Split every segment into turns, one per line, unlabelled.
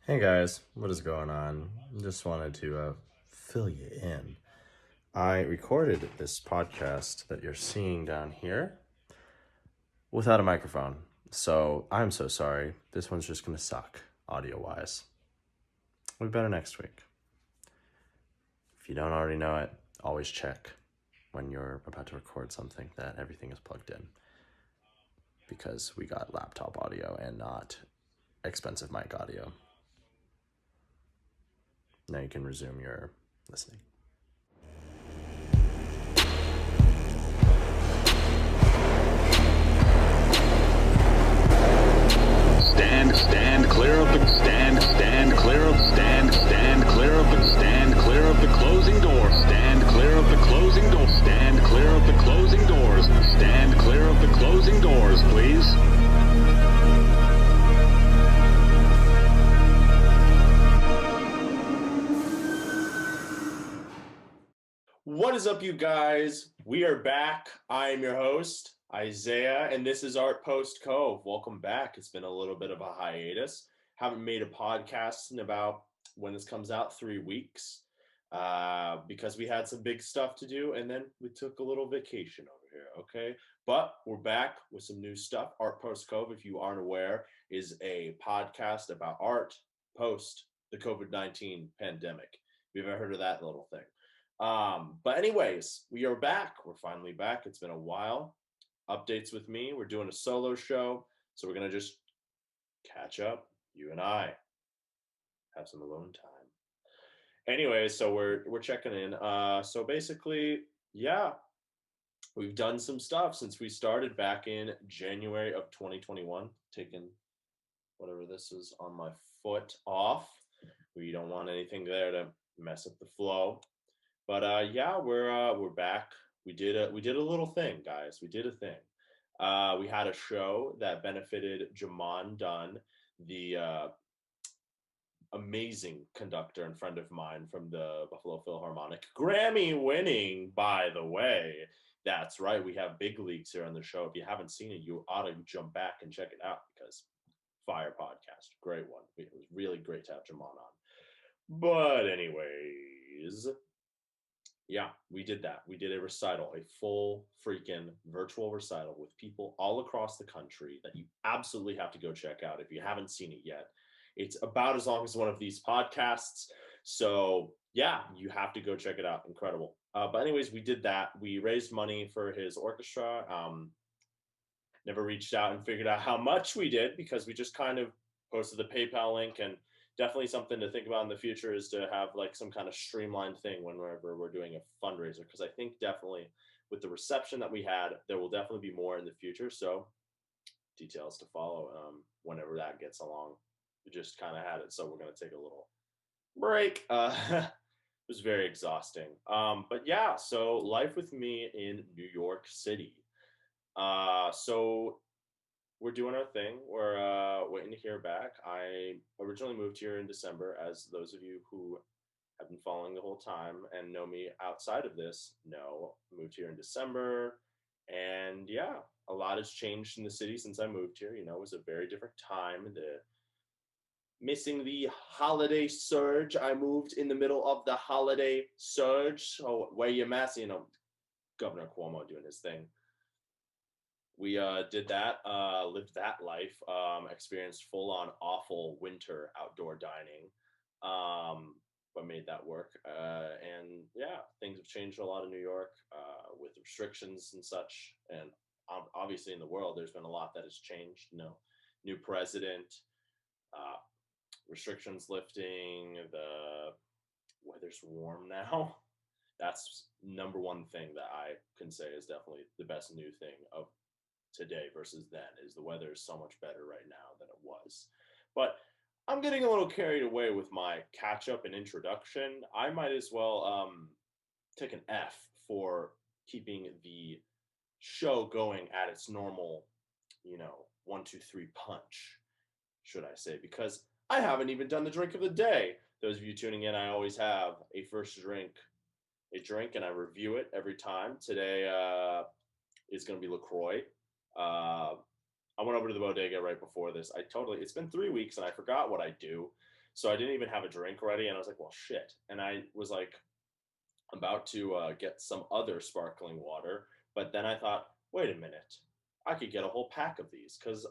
Hey guys, what is going on? Just wanted to fill you in. I recorded this podcast that you're seeing down here without a microphone. So I'm so sorry. This one's just going to suck audio wise. We better next week. If you don't already know it, always check when you're about to record something that everything is plugged in. Because we got laptop audio and not expensive mic audio. Now you can resume your listening.
Stand clear of the closing door. Stand clear of the closing door. Stand clear of the closing doors. Stand clear of the closing doors, please.
What is up, you guys? We are back. I am your host, Isaiah, and this is Art Post Cove. Welcome back. It's been a little bit of a hiatus. Haven't made a podcast in about, when this comes out, 3 weeks because we had some big stuff to do, and then we took a little vacation over here, okay? But we're back with some new stuff. Art Post Cove, if you aren't aware, is a podcast about art post the COVID-19 pandemic. Have you ever heard of that little thing? But anyways, we are back. We're finally back. It's been a while. Updates with me. We're doing a solo show. So we're going to just catch up, you and I. Have some alone time. Anyways, so we're checking in. So basically, yeah, we've done some stuff since we started back in January of 2021, taking whatever this is on my foot off. We don't want anything there to mess up the flow. But yeah, we're back. We did a little thing, guys. We did a thing. We had a show that benefited Jamon Dunn, the amazing conductor and friend of mine from the Buffalo Philharmonic, Grammy-winning, by the way. That's right. We have big leagues here on the show. If you haven't seen it, you ought to jump back and check it out because fire podcast, great one. It was really great to have Jamon on. But anyways. Yeah, we did that. We did a recital, a full freaking virtual recital with people all across the country that you absolutely have to go check out if you haven't seen it yet. It's about as long as one of these podcasts. So, yeah, you have to go check it out. Incredible. But, anyways, we did that. We raised money for his orchestra. Never reached out and figured out how much we did because we just kind of posted the PayPal link, and definitely something to think about in the future is to have like some kind of streamlined thing whenever we're doing a fundraiser, because I think definitely with the reception that we had, there will definitely be more in the future. So details to follow whenever that gets along. We just kind of had it, so we're going to take a little break. It was very exhausting. But yeah, so life with me in New York City. So we're doing our thing. We're waiting to hear back. I originally moved here in December, as those of you who have been following the whole time and know me outside of this know. Moved here in December, and yeah, a lot has changed in the city since I moved here. You know, it was a very different time. Missing the holiday surge. I moved in the middle of the holiday surge. So wear your mask. You know, Governor Cuomo doing his thing. We did that, lived that life, experienced full-on awful winter outdoor dining, but made that work. And yeah, things have changed a lot in New York with restrictions and such. And obviously in the world, there's been a lot that has changed. You know, new president, restrictions lifting, the weather's warm now. That's number one thing that I can say is definitely the best new thing of today versus then, is the weather is so much better right now than it was. But I'm getting a little carried away with my catch up and introduction. I might as well take an F for keeping the show going at its normal, you know, 1, 2, 3 punch, should I say, because I haven't even done the drink of the day. Those of you tuning in, I always have a first drink, and I review it every time. Today is going to be LaCroix. I went over to the bodega right before this. It's been 3 weeks and I forgot what I do. So I didn't even have a drink ready, and I was like, well, shit. And I was like about to get some other sparkling water, but then I thought, wait a minute, I could get a whole pack of these because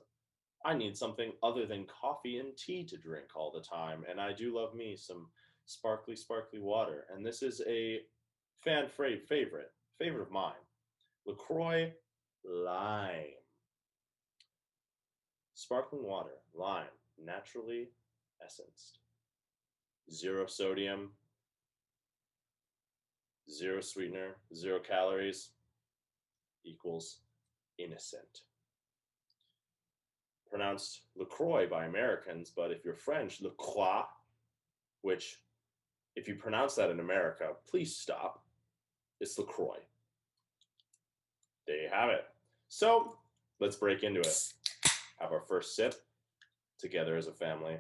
I need something other than coffee and tea to drink all the time, and I do love me some sparkly water. And this is a favorite of mine, LaCroix Lime. Sparkling water, lime, naturally essenced. Zero sodium, zero sweetener, 0 calories, equals innocent. Pronounced LaCroix by Americans, but if you're French, LaCroix, which, if you pronounce that in America, please stop. It's LaCroix. There you have it. So let's break into it. Have our first sip together as a family.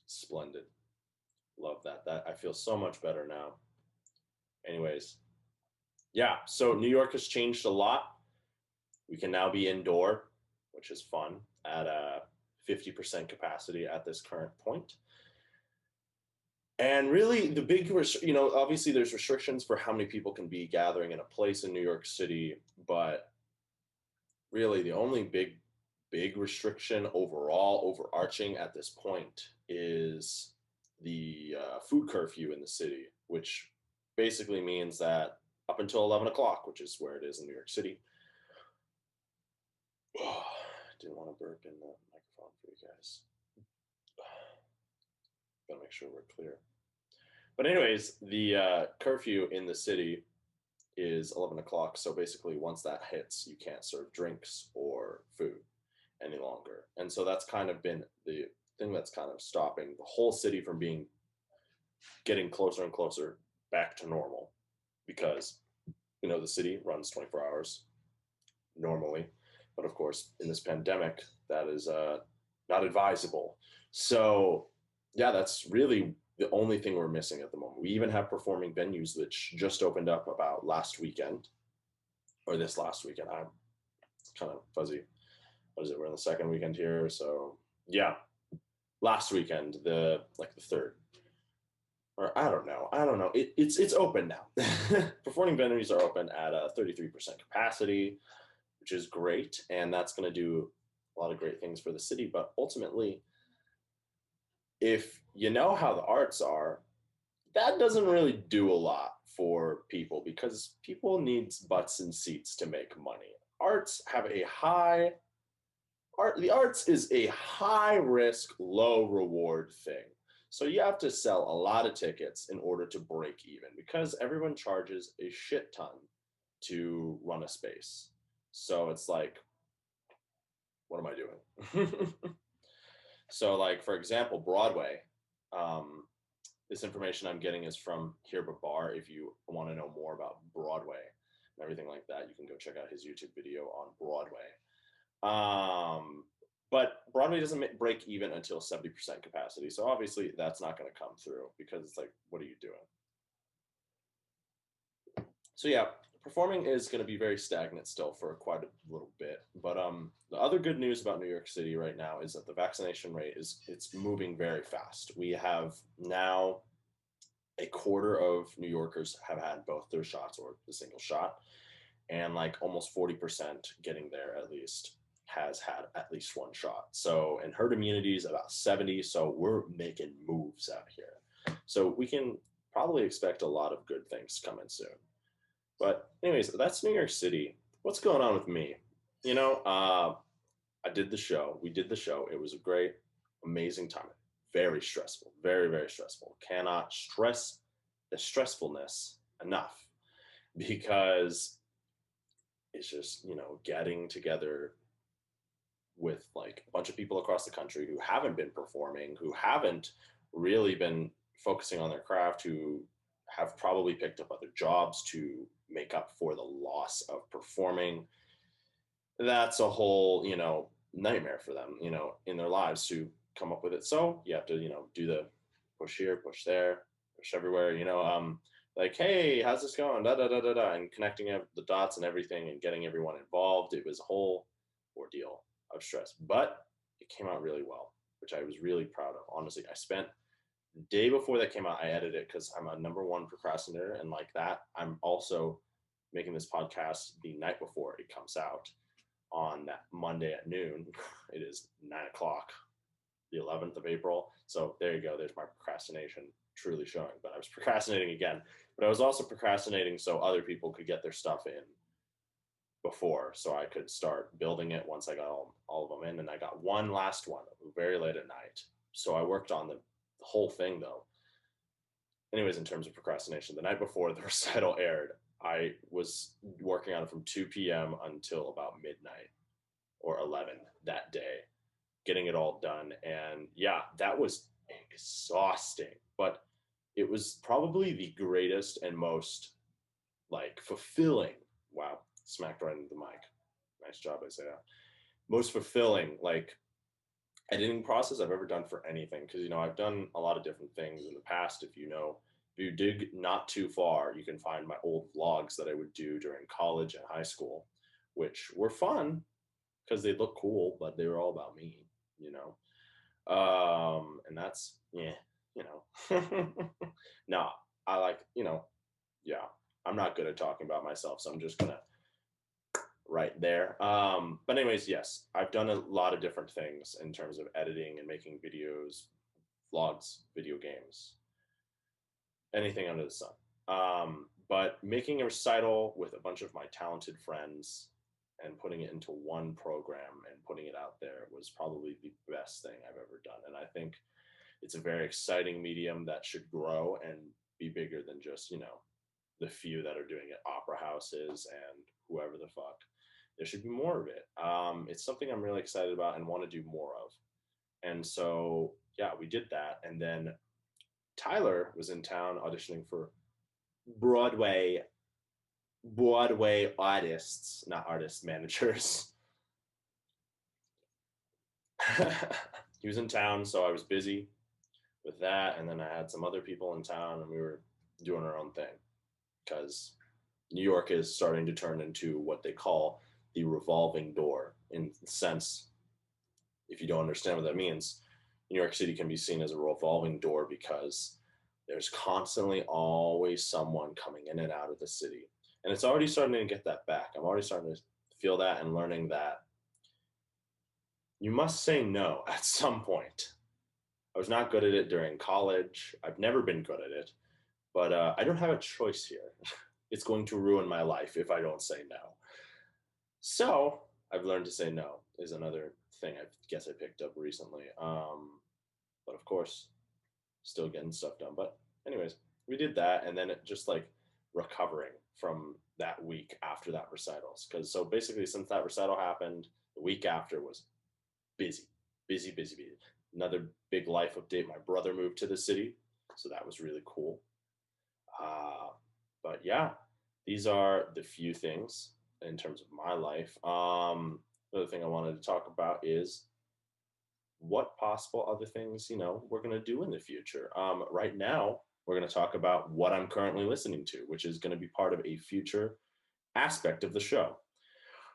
Splendid. Love that. I feel so much better now. Anyways, yeah, so New York has changed a lot. We can now be indoor, which is fun, at a 50% capacity at this current point. And really, the big, obviously there's restrictions for how many people can be gathering in a place in New York City, but really the only big restriction overall, overarching at this point, is the food curfew in the city, which basically means that up until 11 o'clock, which is where it is in New York City. Didn't want to burp in the microphone for you guys. Gotta make sure we're clear. But anyways, the curfew in the city is 11 o'clock. So basically, once that hits, you can't serve drinks or food any longer. And so that's kind of been the thing that's kind of stopping the whole city from getting closer and closer back to normal, because the city runs 24 hours normally, but of course in this pandemic that is not advisable. So yeah, that's really the only thing we're missing at the moment. We even have performing venues which just opened up about last weekend, or this last weekend. I'm kind of fuzzy. What is it? We're in the second weekend here, so yeah, last weekend, the third. Or I don't know. It's open now. Performing venues are open at a 33% capacity, which is great, and that's going to do a lot of great things for the city. But ultimately, if you know how the arts are, that doesn't really do a lot for people, because people need butts and seats to make money. The arts is a high risk, low reward thing. So you have to sell a lot of tickets in order to break even, because everyone charges a shit ton to run a space. So it's like, what am I doing? So like, for example, Broadway, this information I'm getting is from Here But Bar. If you want to know more about Broadway and everything like that, you can go check out his YouTube video on Broadway. But Broadway doesn't break even until 70% capacity. So obviously that's not going to come through, because it's like, what are you doing? So yeah, performing is going to be very stagnant still for quite a little bit. But the other good news about New York City right now is that the vaccination rate it's moving very fast. We have now a quarter of New Yorkers have had both their shots or the single shot, and like almost 40% getting there at least has had at least one shot. So, and herd immunity is about 70. So we're making moves out here. So we can probably expect a lot of good things coming soon. But anyways, that's New York City. What's going on with me? I did the show. We did the show. It was a great, amazing time. Very stressful. Very, very stressful. Cannot stress the stressfulness enough, because it's just, getting together with like a bunch of people across the country who haven't been performing, who haven't really been focusing on their craft, who have probably picked up other jobs to make up for the loss of performing. That's a whole, nightmare for them, in their lives to come up with it. So you have to, do the push here, push there, push everywhere, like, hey, how's this going? Da, da, da, da, da, and connecting the dots and everything and getting everyone involved. It was a whole ordeal. stress, but it came out really well, which I was really proud of. Honestly, I spent the day before that came out, I edited it because I'm a number one procrastinator. And like that, I'm also making this podcast the night before it comes out on that Monday at noon. It is 9 o'clock, the 11th of April. So there you go. There's my procrastination truly showing. But I was procrastinating again. But I was also procrastinating so other people could get their stuff in before, so I could start building it once I got all of them in. And I got one last one very late at night. So I worked on the whole thing though. Anyways, in terms of procrastination, the night before the recital aired, I was working on it from 2 p.m. until about midnight or 11 that day, getting it all done. And yeah, that was exhausting, but it was probably the greatest and most like fulfilling. Wow, smacked right into the mic. Nice job, I say that. Most fulfilling like editing process I've ever done for anything, because you know I've done a lot of different things in the past. If you dig not too far, you can find my old vlogs that I would do during college and high school, which were fun because they look cool, but they were all about me, you know. And that's you know. No, I like, you know, yeah, I'm not good at talking about myself, so I'm just gonna right there. But anyways, yes, I've done a lot of different things in terms of editing and making videos, vlogs, video games, anything under the sun. But making a recital with a bunch of my talented friends and putting it into one program and putting it out there was probably the best thing I've ever done. And I think it's a very exciting medium that should grow and be bigger than just, you know, the few that are doing it, opera houses and whoever the fuck. There should be more of it. It's something I'm really excited about and want to do more of. And so, yeah, we did that. And then Tyler was in town auditioning for Broadway artists, not artist managers. He was in town, so I was busy with that. And then I had some other people in town, and we were doing our own thing because New York is starting to turn into what they call the revolving door. In the sense, if you don't understand what that means, New York City can be seen as a revolving door because there's constantly always someone coming in and out of the city. And it's already starting to get that back. I'm already starting to feel that and learning that you must say no at some point. I was not good at it during college. I've never been good at it, but I don't have a choice here. It's going to ruin my life if I don't say no. So I've learned to say no is another thing I guess I picked up recently. But of course, still getting stuff done. But anyways, we did that, and then it just like recovering from that week after that recitals. Because so basically, since that recital happened, the week after was busy. Another big life update. My brother moved to the city, so that was really cool. But yeah, these are the few things in terms of my life. Another thing I wanted to talk about is what possible other things, you know, we're going to do in the future. Right now, we're going to talk about what I'm currently listening to, which is going to be part of a future aspect of the show.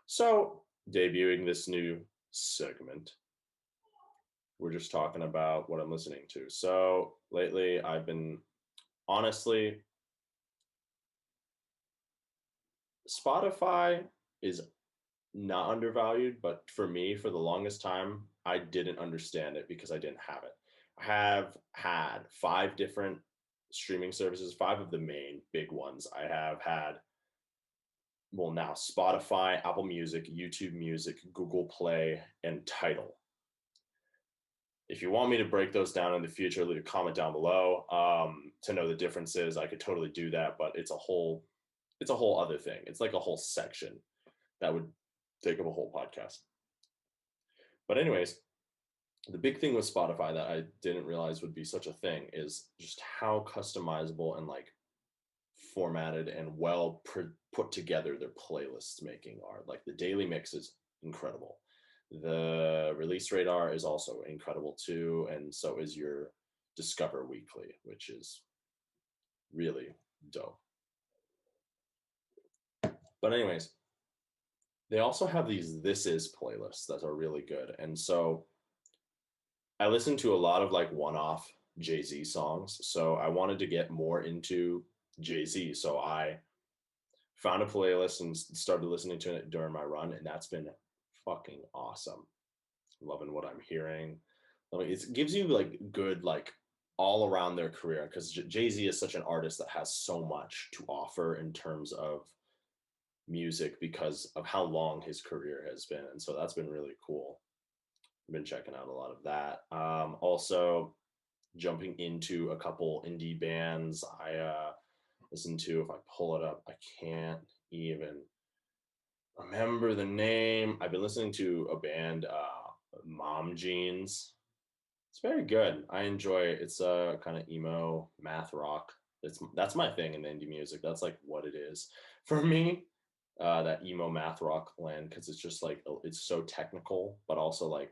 So, debuting this new segment, we're just talking about what I'm listening to. So, lately, I've been, honestly, Spotify is not undervalued, but for me, for the longest time, I didn't understand it because I didn't have it. I have had 5 different streaming services, 5 of the main big ones. I have had, well, now Spotify, Apple Music, YouTube Music, Google Play, and Tidal. If you want me to break those down in the future, leave a comment down below to know the differences. I could totally do that, but it's a whole other thing. It's like a whole section that would take up a whole podcast. But anyways, the big thing with Spotify that I didn't realize would be such a thing is just how customizable and like formatted and well put together their playlists making are. Like the daily mix is incredible. The release radar is also incredible too, and so is your Discover Weekly, which is really dope. But anyways, They also have these This Is playlists that are really good. And so I listen to a lot of like one-off Jay-Z songs. So I wanted to get more into Jay-Z. So I found a playlist and started listening to it during my run, and that's been fucking awesome. Loving what I'm hearing. I mean, it gives you like good like all around their career because Jay-Z is such an artist that has so much to offer in terms of music because of how long his career has been, and so that's been really cool. I've been checking out a lot of that. Also jumping into a couple indie bands. I listen to, if I pull it up, I can't even remember the name. I've been listening to a band, Mom Jeans. It's very good. I enjoy it. It's a kind of emo math rock. That's my thing in indie music. That's like what it is for me. That emo math rock land, because it's just like it's so technical, but also like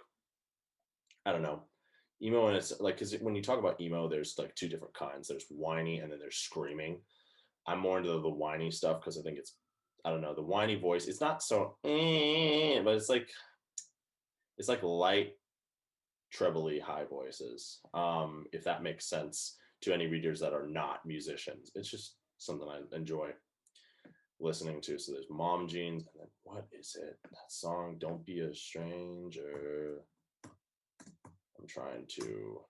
I don't know, emo, and it's like because when you talk about emo, there's like two different kinds. There's whiny, and then there's screaming. I'm more into the whiny stuff because I think it's I don't know, the whiny voice. It's not so, but it's like light trebly high voices. If that makes sense to any readers that are not musicians, it's just something I enjoy listening to. So there's Mom Jeans, and then what is it? That song, Don't Be a Stranger. I'm trying to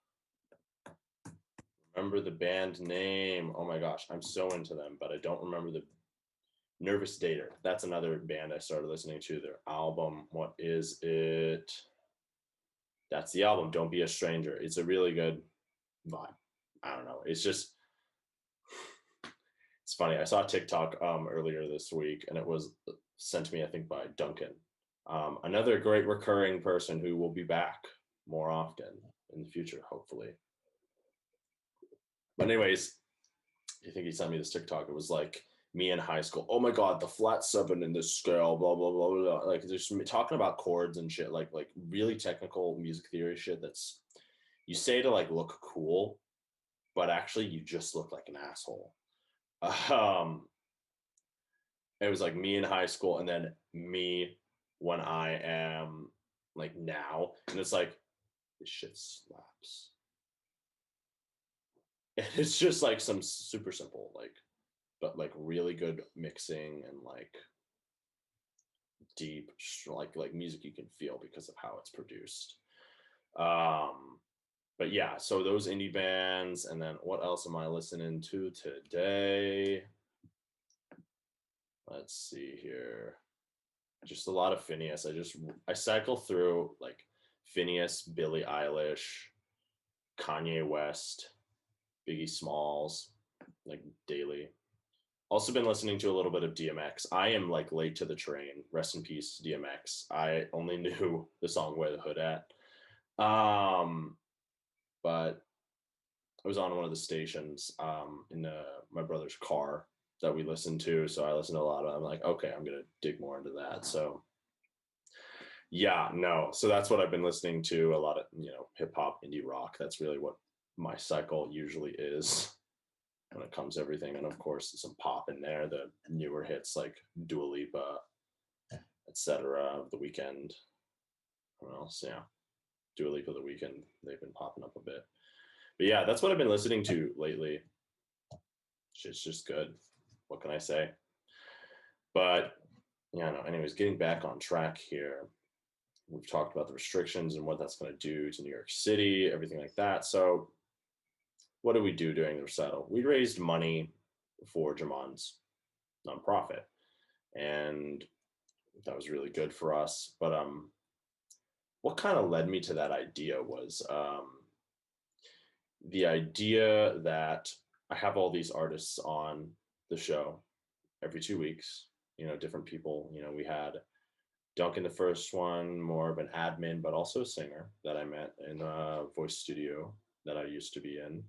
remember the band name. Oh my gosh, I'm so into them, but I don't remember the Nervous Dater. That's another band I started listening to. Their album, what is it? That's the album, Don't Be a Stranger. It's a really good vibe. I don't know. It's just it's funny. I saw TikTok earlier this week, and it was sent to me, I think, by Duncan. Another great recurring person who will be back more often in the future, hopefully. But anyways, I think he sent me this TikTok. It was like me in high school. Oh my god, the flat seven in this scale, blah blah blah blah. Like just talking about chords and shit, like really technical music theory shit. That's you say to like look cool, but actually you just look like an asshole. It was like me in high school, and then me when I am like now, and it's like this shit slaps. And it's just like some super simple, like, but like really good mixing and like deep, like music you can feel because of how it's produced. But yeah, so those indie bands, and then what else am I listening to today? Let's see here. Just a lot of Phineas. I cycle through like Phineas, Billie Eilish, Kanye West, Biggie Smalls, like daily. Also been listening to a little bit of DMX. I am like late to the train. Rest in peace, DMX. I only knew the song Where the Hood At. But I was on one of the stations in my brother's car that we listened to. So I listened to a lot of it. I'm like, okay, I'm going to dig more into that. So yeah, no. So that's what I've been listening to, a lot of, hip hop, indie rock. That's really what my cycle usually is when it comes to everything. And of course, some pop in there, the newer hits like Dua Lipa, etc. The Weeknd. What else? Yeah. Dua Lipa, The Weeknd. They've been popping up a bit. But yeah, that's what I've been listening to lately. It's just good. What can I say? But yeah, no, anyways, getting back on track here. We've talked about the restrictions and what that's going to do to New York City, everything like that. So what did we do during the recital? We raised money for Jamon's nonprofit, and that was really good for us. But what kind of led me to that idea was the idea that I have all these artists on the show every 2 weeks, different people. We had Duncan, the first one, more of an admin, but also a singer that I met in a voice studio that I used to be in.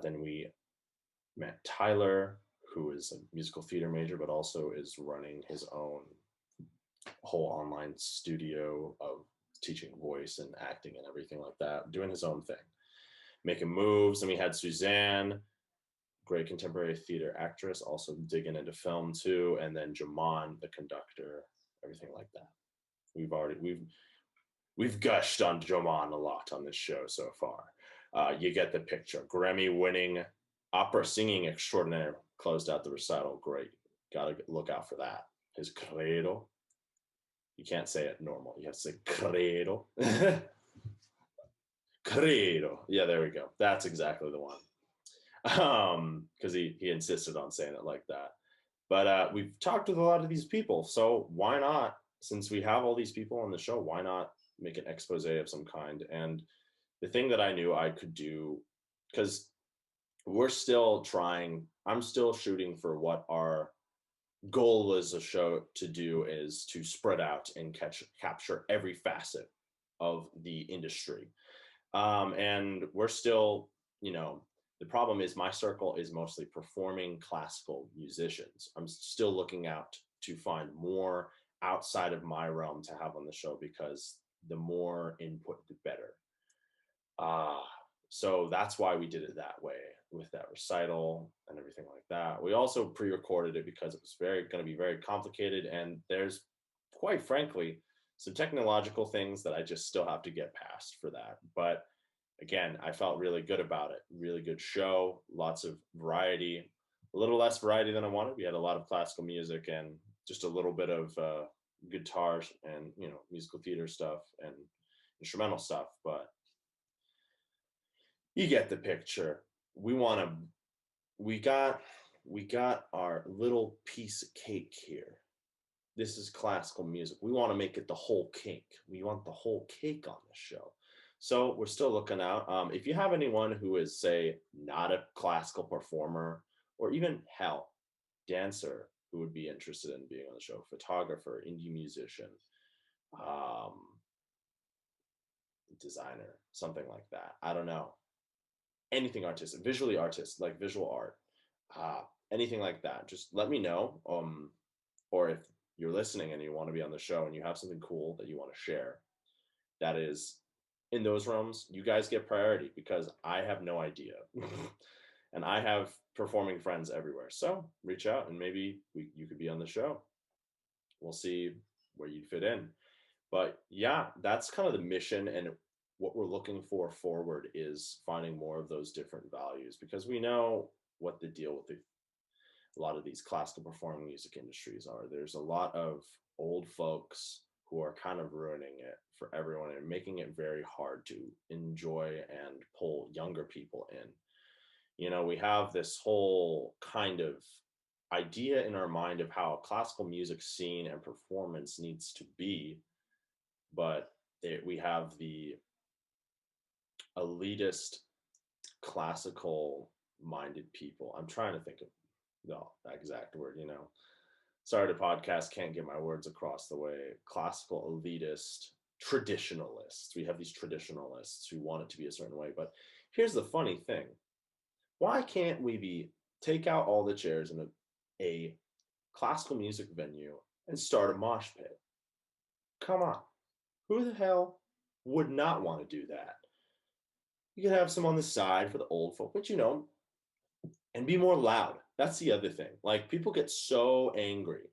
Then we met Tyler, who is a musical theater major, but also is running his own whole online studio of teaching voice and acting and everything like that, doing his own thing, making moves. And we had Suzanne, great contemporary theater actress, also digging into film too. And then Jamon, the conductor, everything like that. We've gushed on Joman a lot on this show so far. You get the picture. Grammy-winning opera singing extraordinaire closed out the recital. Great. Got to look out for that. His credo. You can't say it normal. You have to say credo. Credo. Yeah, there we go. That's exactly the one. Because he insisted on saying it like that. But we've talked with a lot of these people, so why not? Since we have all these people on the show, why not make an expose of some kind? And the thing that I knew I could do, because we're still trying, I'm still shooting for what our goal as a show to do is to spread out and capture every facet of the industry. And we're still, the problem is my circle is mostly performing classical musicians. I'm still looking out to find more outside of my realm to have on the show, because the more input, the better. So that's why we did it that way with that recital and everything like that. We also pre-recorded it because it was going to be very complicated, and there's, quite frankly, some technological things that I just still have to get past for that. But again, I felt really good about it. Really good show, lots of variety, a little less variety than I wanted. We had a lot of classical music and just a little bit of guitars and, musical theater stuff and instrumental stuff, but you get the picture. We got our little piece of cake here. This is classical music. We want to make it the whole cake. We want the whole cake on the show. So we're still looking out. If you have anyone who is, say, not a classical performer, or even dancer, who would be interested in being on the show, photographer, indie musician, designer, something like that. I don't know. Anything artistic, visually artistic, like visual art, anything like that. Just let me know. Or if you're listening and you want to be on the show and you have something cool that you want to share, that is in those realms, you guys get priority, because I have no idea. And I have performing friends everywhere. So reach out and maybe you could be on the show. We'll see where you fit in. But yeah, that's kind of the mission, and what we're looking for forward is finding more of those different values, because we know what the deal with a lot of these classical performing music industries are. There's a lot of old folks who are kind of ruining it for everyone and making it very hard to enjoy and pull younger people in. We have this whole kind of idea in our mind of how a classical music scene and performance needs to be, but we have the elitist, classical minded people. I'm trying to think of the exact word, Sorry to podcast, can't get my words across the way. Classical, elitist, traditionalists. We have these traditionalists who want it to be a certain way. But here's the funny thing. Why can't we take out all the chairs in a classical music venue and start a mosh pit? Come on. Who the hell would not want to do that? You could have some on the side for the old folk, but and be more loud. That's the other thing. Like, people get so angry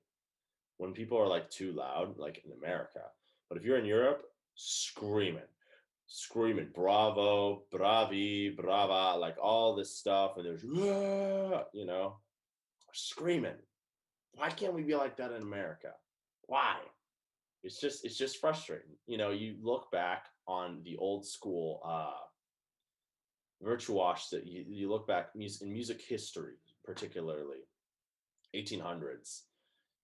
when people are like too loud, like in America. But if you're in Europe, screaming, bravo, bravi, brava, like all this stuff. And there's, screaming. Why can't we be like that in America? Why? It's just frustrating. You look back on the old school virtuosi, you look back in music history, particularly 1800s,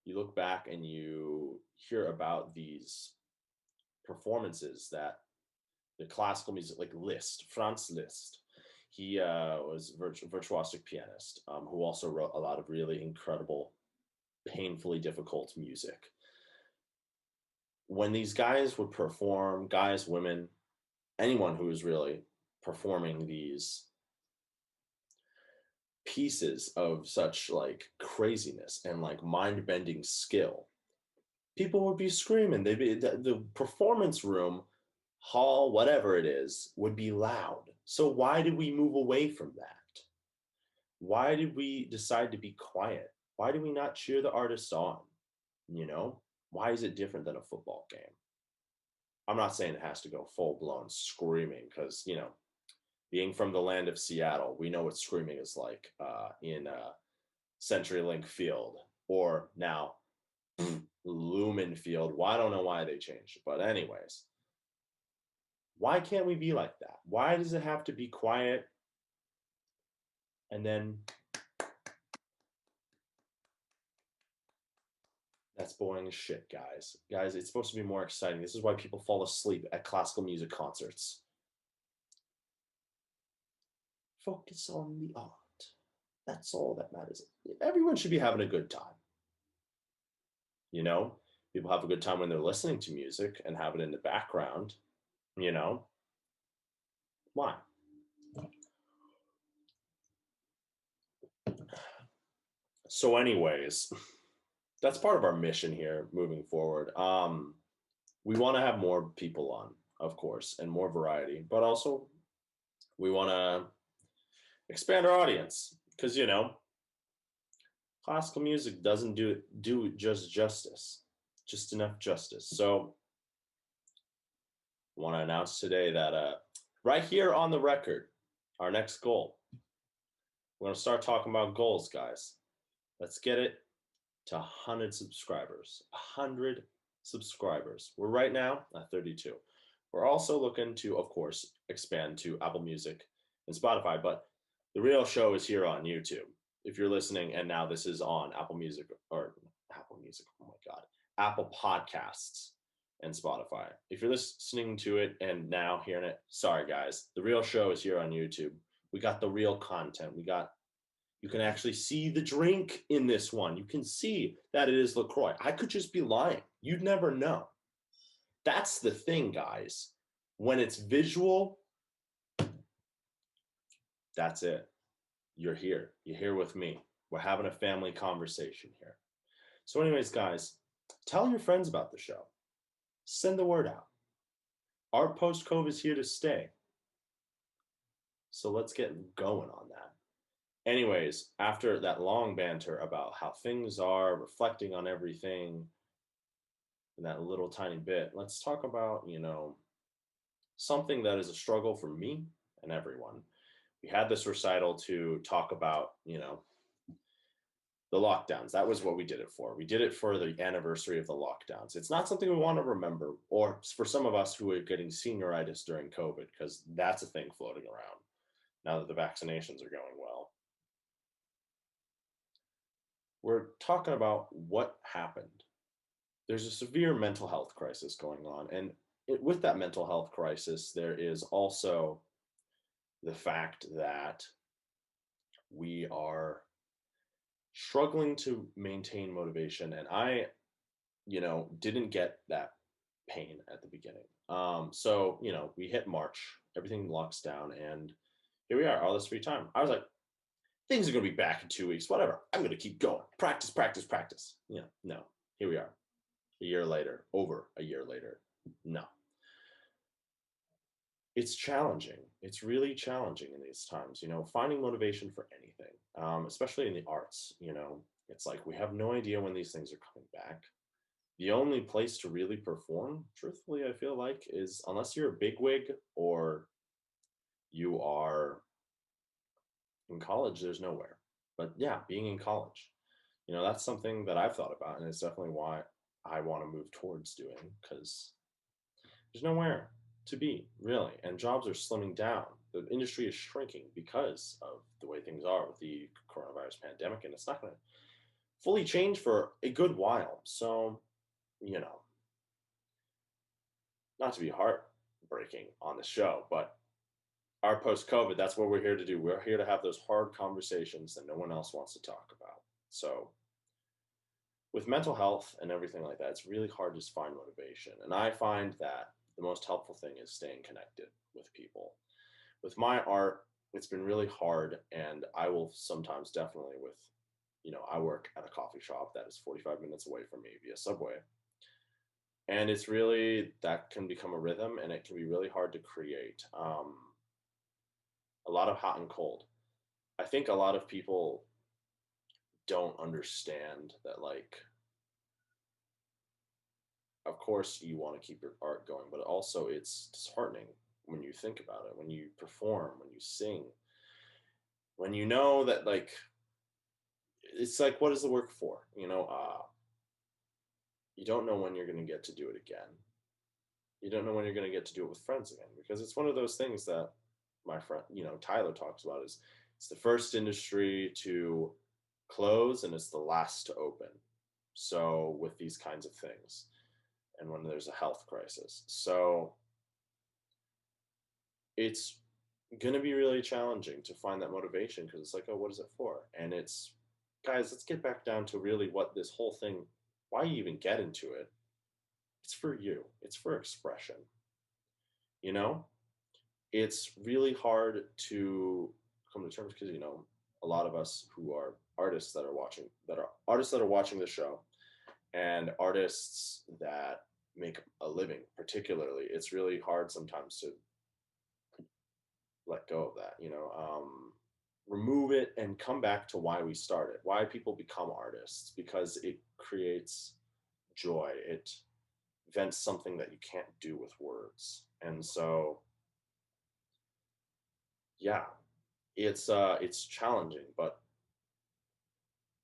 you look back and you hear about these performances that the classical music, like Franz Liszt, he was a virtuosic pianist who also wrote a lot of really incredible, painfully difficult music. When these guys would perform, guys, women, anyone who was really performing these pieces of such like craziness and like mind-bending skill, people would be screaming. They'd be the performance room, hall, whatever it is, would be loud. So why did we move away from that? Why did we decide to be quiet? Why do we not cheer the artists on? Why is it different than a football game? I'm not saying it has to go full blown screaming because, being from the land of Seattle, we know what screaming is like in CenturyLink Field or now Lumen Field. Well, I don't know why they changed it, but anyways, why can't we be like that? Why does it have to be quiet and then that's boring as shit, guys. Guys, it's supposed to be more exciting. This is why people fall asleep at classical music concerts. Focus on the art. That's all that matters. Everyone should be having a good time. People have a good time when they're listening to music and have it in the background. Why? So, anyways, that's part of our mission here moving forward. We want to have more people on, of course, and more variety, but also we want to expand our audience because classical music doesn't do just enough justice. So I want to announce today that right here on the record, our next goal, we're going to start talking about goals, guys. Let's get it to 100 subscribers. 100 subscribers. We're right now at 32. We're also looking to, of course, expand to Apple Music and Spotify, but the real show is here on YouTube. If you're listening and now this is on Apple Music, oh my God, Apple Podcasts and Spotify. If you're listening to it and now hearing it, sorry guys, the real show is here on YouTube. We got the real content. You can actually see the drink in this one. You can see that it is LaCroix. I could just be lying. You'd never know. That's the thing, guys. When it's visual, that's it. You're here. You're here with me. We're having a family conversation here. So anyways, guys, tell your friends about the show. Send the word out. Art Post-COVID is here to stay. So let's get going on that. Anyways, after that long banter about how things are, reflecting on everything, in that little tiny bit, let's talk about, something that is a struggle for me and everyone. We had this recital to talk about, the lockdowns. That was what we did it for. We did it for the anniversary of the lockdowns. It's not something we want to remember, or for some of us who are getting senioritis during COVID, because that's a thing floating around now that the vaccinations are going well. We're talking about what happened. There's a severe mental health crisis going on. And with that mental health crisis, there is also the fact that we are struggling to maintain motivation. And I, didn't get that pain at the beginning. So, we hit March, everything locks down, and here we are, all this free time. I was like, things are going to be back in 2 weeks, whatever. I'm going to keep going. Practice. No, here we are. Over a year later. No. It's challenging. It's really challenging in these times, finding motivation for anything, especially in the arts, it's like we have no idea when these things are coming back. The only place to really perform, truthfully, I feel like, is unless you're a bigwig or you are in college, there's nowhere. But yeah, being in college, that's something that I've thought about, and it's definitely why I want to move towards doing, because there's nowhere to be, really, and jobs are slimming down. The industry is shrinking because of the way things are with the coronavirus pandemic, and it's not going to fully change for a good while. So, not to be heartbreaking on the show, but our post-COVID, that's what we're here to do. We're here to have those hard conversations that no one else wants to talk about. So with mental health and everything like that, it's really hard to find motivation. And I find that the most helpful thing is staying connected with people. With my art, it's been really hard, and I will sometimes definitely I work at a coffee shop that is 45 minutes away from me via subway. And it's really, that can become a rhythm, and it can be really hard to create. A lot of hot and cold. I think a lot of people don't understand that, of course you want to keep your art going, but also it's disheartening when you think about it, when you perform, when you sing, when you know that, like, it's like, what is the work for? You don't know when you're going to get to do it again. You don't know when you're going to get to do it with friends again, because it's one of those things that my friend, Tyler talks about, is it's the first industry to close and it's the last to open. So with these kinds of things, and when there's a health crisis, so it's going to be really challenging to find that motivation, because it's like, oh, what is it for? And it's, guys, let's get back down to really what this whole thing, why you even get into it. It's for you. It's for expression. It's really hard to come to terms, because a lot of us who are artists that are watching the show, and artists that make a living, particularly, it's really hard sometimes to let go of that, remove it and come back to why we started, why people become artists, because it creates joy. It vents something that you can't do with words. And so, yeah, it's challenging, but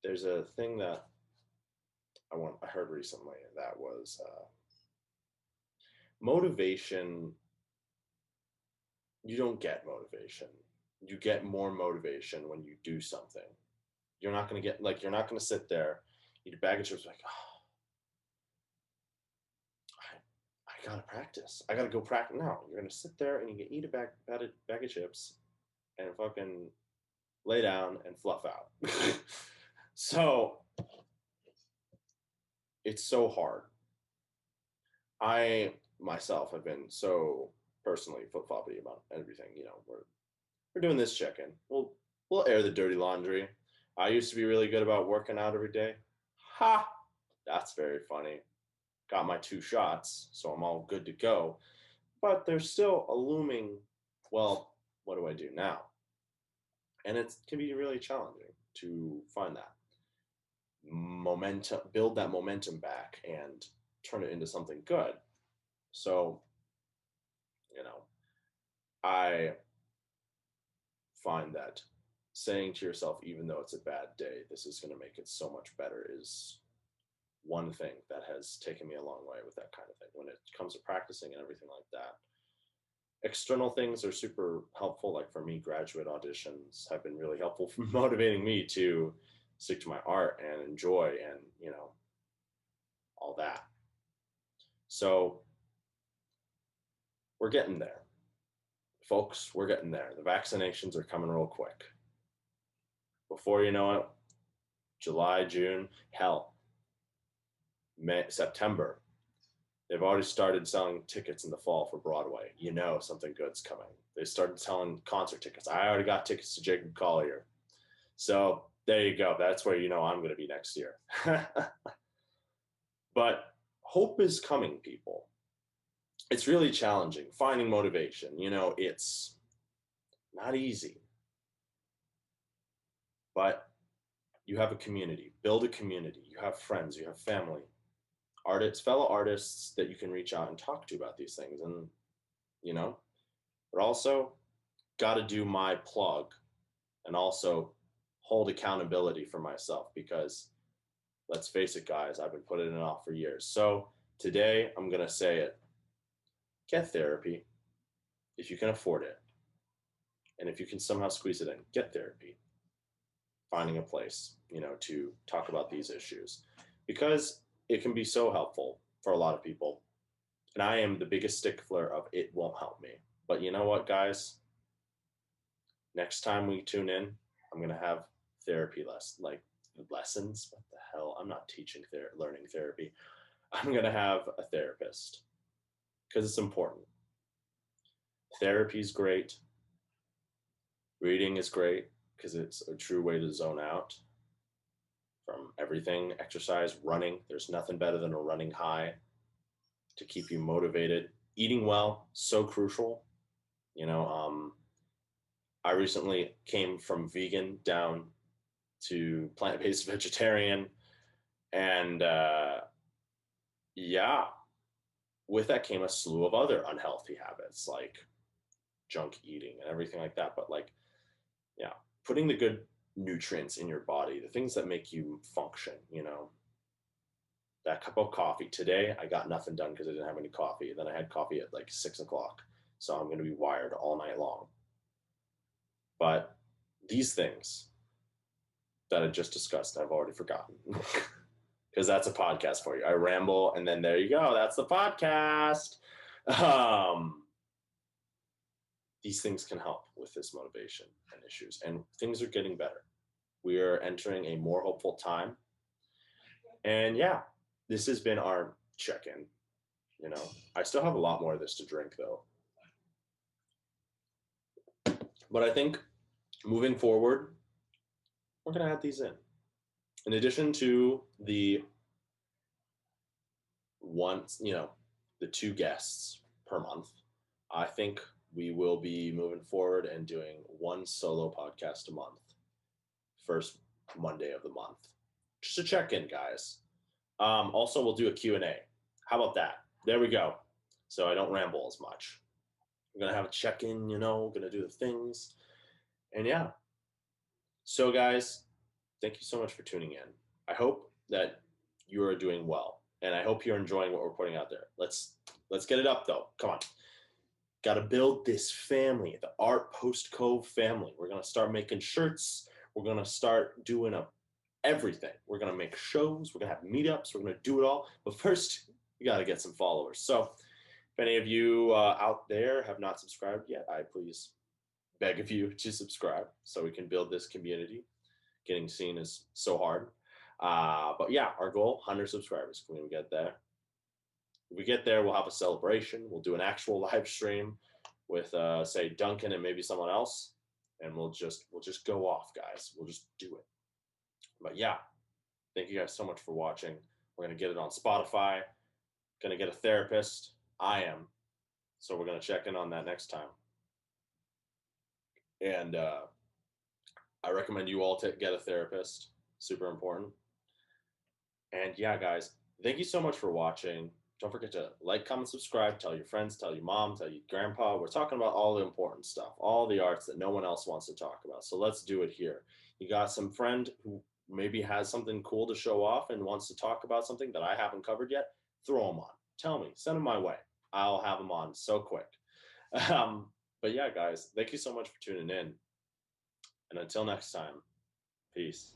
there's a thing that I heard recently, that was motivation. You don't get motivation. You get more motivation when you do something. You're not going to get, like, you're not going to sit there, eat a bag of chips, like, oh, I got to practice. I got to go practice. No, you're going to sit there and you can eat a bag of chips and fucking lay down and fluff out. So it's so hard. I myself have been so personally flip-floppy about everything. We're doing this check-in. We'll air the dirty laundry. I used to be really good about working out every day. Ha! That's very funny. Got my 2 shots, so I'm all good to go. But there's still a looming, well, what do I do now? And it can be really challenging to find that momentum, build that momentum back, and turn it into something good. So, I find that saying to yourself, even though it's a bad day, this is going to make it so much better, is one thing that has taken me a long way with that kind of thing. When it comes to practicing and everything like that, external things are super helpful. Like for me, graduate auditions have been really helpful for motivating me to stick to my art and enjoy, and all that. So we're getting there, folks. We're getting there. The vaccinations are coming real quick. Before you know it, July, June, hell, May, September, they've already started selling tickets in the fall for Broadway. Something good's coming. They started selling concert tickets. I already got tickets to Jacob Collier. So there you go. That's where I'm going to be next year. But hope is coming, people. It's really challenging finding motivation. It's not easy. But you have a community. Build a community. You have friends. You have family. Fellow artists that you can reach out and talk to about these things. And, but also got to do my plug, and also hold accountability for myself, because let's face it, guys, I've been putting it off for years. So today I'm going to say it. Get therapy if you can afford it. And if you can somehow squeeze it in, get therapy. Finding a place, to talk about these issues, because it can be so helpful for a lot of people. And I am the biggest stickler of it won't help me. But you know what, guys? Next time we tune in, I'm going to have therapy lessons. What the hell? I'm not teaching learning therapy. I'm going to have a therapist, because it's important. Therapy is great. Reading is great, because it's a true way to zone out from everything. Exercise, running. There's nothing better than a running high to keep you motivated. Eating well, so crucial. I recently came from vegan down to plant-based vegetarian, and with that came a slew of other unhealthy habits like junk eating and everything like that. But like, yeah, putting the good nutrients in your body, the things that make you function, that cup of coffee. Today, I got nothing done because I didn't have any coffee. Then I had coffee at like 6 o'clock. So I'm going to be wired all night long. But these things that I just discussed, I've already forgotten because that's a podcast for you. I ramble and then there you go. That's the podcast. These things can help with this motivation and issues, and things are getting better. We are entering a more hopeful time. And yeah, this has been our check-in. I still have a lot more of this to drink though. But I think moving forward, we're going to add these in. In addition to the the 2 guests per month, I think we will be moving forward and doing 1 solo podcast a month, first Monday of the month. Just a check-in, guys. Also, we'll do a Q&A. How about that? There we go. So I don't ramble as much. We're going to have a check-in, we're going to do the things. And yeah. So guys, thank you so much for tuning in. I hope that you are doing well. And I hope you're enjoying what we're putting out there. Let's get it up though. Come on. Got to build this family, the Art Post Cove family. We're going to start making shirts. We're going to start doing everything. We're going to make shows. We're going to have meetups. We're going to do it all. But first, we got to get some followers. So if any of you out there have not subscribed yet, I please beg of you to subscribe so we can build this community. Getting seen is so hard. But yeah, our goal, 100 subscribers. Can we get there? If we get there, we'll have a celebration. We'll do an actual live stream with, say, Duncan and maybe someone else. And we'll just go off, guys. We'll just do it. But yeah, thank you guys so much for watching. We're going to get it on Spotify. Going to get a therapist. I am. So we're going to check in on that next time. And I recommend you all get a therapist. Super important. And yeah, guys, thank you so much for watching. Don't forget to like, comment, subscribe, tell your friends, tell your mom, tell your grandpa. We're talking about all the important stuff, all the arts that no one else wants to talk about. So let's do it here. You got some friend who maybe has something cool to show off and wants to talk about something that I haven't covered yet, throw them on. Tell me, send them my way. I'll have them on so quick. But yeah, guys, thank you so much for tuning in. And until next time, peace.